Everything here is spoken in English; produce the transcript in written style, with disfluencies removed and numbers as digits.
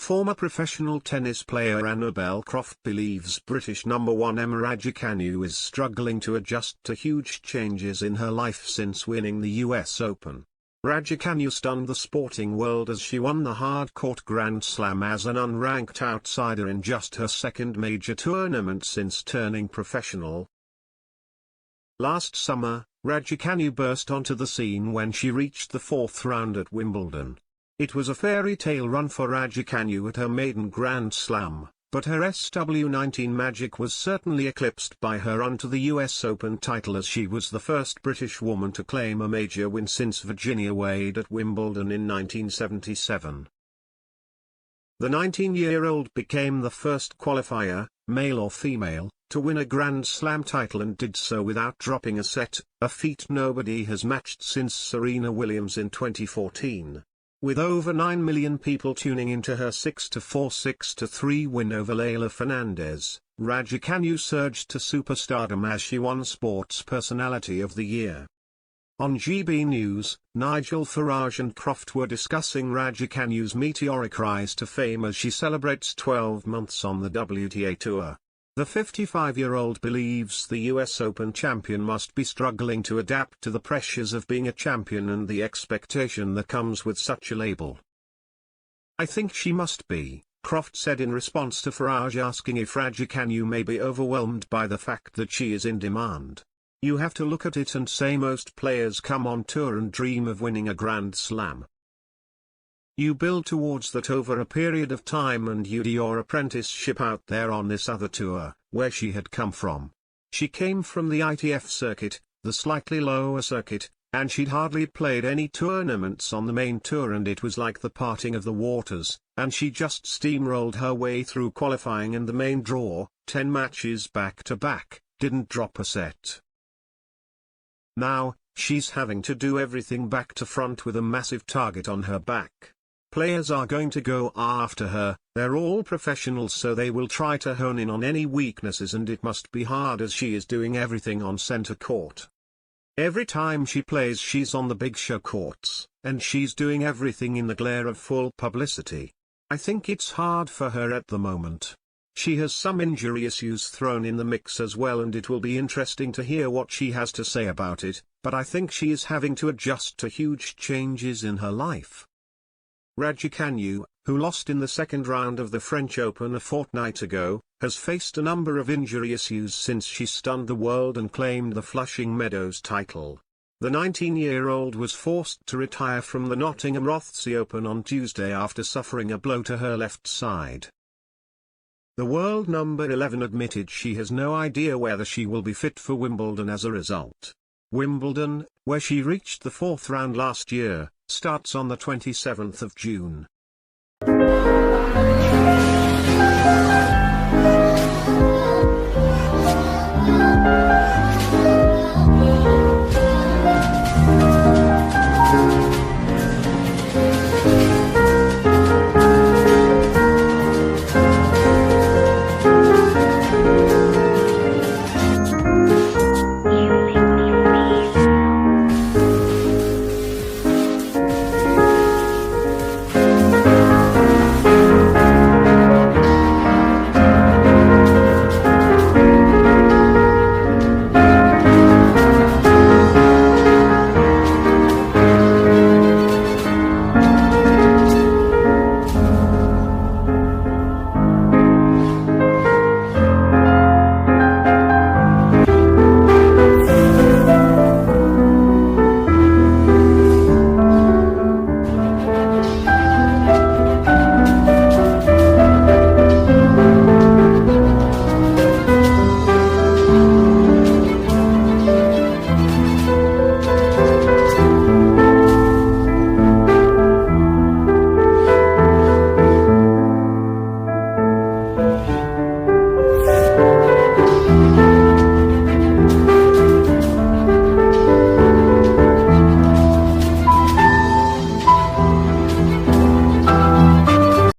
Former professional tennis player Annabel Croft believes British number 1 Emma Raducanu is struggling to adjust to huge changes in her life since winning the US Open. Raducanu stunned the sporting world as she won the hard-court Grand Slam as an unranked outsider in just her second major tournament since turning professional. Last summer, Raducanu burst onto the scene when she reached the fourth round at Wimbledon. It was a fairy tale run for Raducanu at her maiden Grand Slam, but her SW19 magic was certainly eclipsed by her run to the US Open title, as she was the first British woman to claim a major win since Virginia Wade at Wimbledon in 1977. The 19-year-old became the first qualifier, male or female, to win a Grand Slam title and did so without dropping a set, a feat nobody has matched since Serena Williams in 2014. With over 9 million people tuning into her 6-4 6-3 win over Leylah Fernandez, Raducanu surged to superstardom as she won Sports Personality of the Year. On GB News, Nigel Farage and Croft were discussing Raducanu's meteoric rise to fame as she celebrates 12 months on the WTA Tour. The 55-year-old believes the US Open champion must be struggling to adapt to the pressures of being a champion and the expectation that comes with such a label. "I think she must be," Croft said in response to Farage asking if Raducanu may be overwhelmed by the fact that she is in demand. "You have to look at it and say most players come on tour and dream of winning a Grand Slam. You build towards that over a period of time, and you do your apprenticeship out there on this other tour," where she had come from. She came from the ITF circuit, the slightly lower circuit, and she'd hardly played any tournaments on the main tour, and it was like the parting of the waters, and she just steamrolled her way through qualifying and the main draw, 10 matches back-to-back, didn't drop a set. Now, she's having to do everything back to front with a massive target on her back. Players are going to go after her, they're all professionals, so they will try to hone in on any weaknesses, and it must be hard as she is doing everything on center court. Every time she plays she's on the big show courts, and she's doing everything in the glare of full publicity. I think it's hard for her at the moment. She has some injury issues thrown in the mix as well, and it will be interesting to hear what she has to say about it, but I think she is having to adjust to huge changes in her life. Raducanu, who lost in the second round of the French Open a fortnight ago, has faced a number of injury issues since she stunned the world and claimed the Flushing Meadows title. The 19-year-old was forced to retire from the Nottingham Rothsey Open on Tuesday after suffering a blow to her left side. The world number 11 admitted she has no idea whether she will be fit for Wimbledon as a result. Wimbledon, where she reached the fourth round last year, starts on the 27th of June.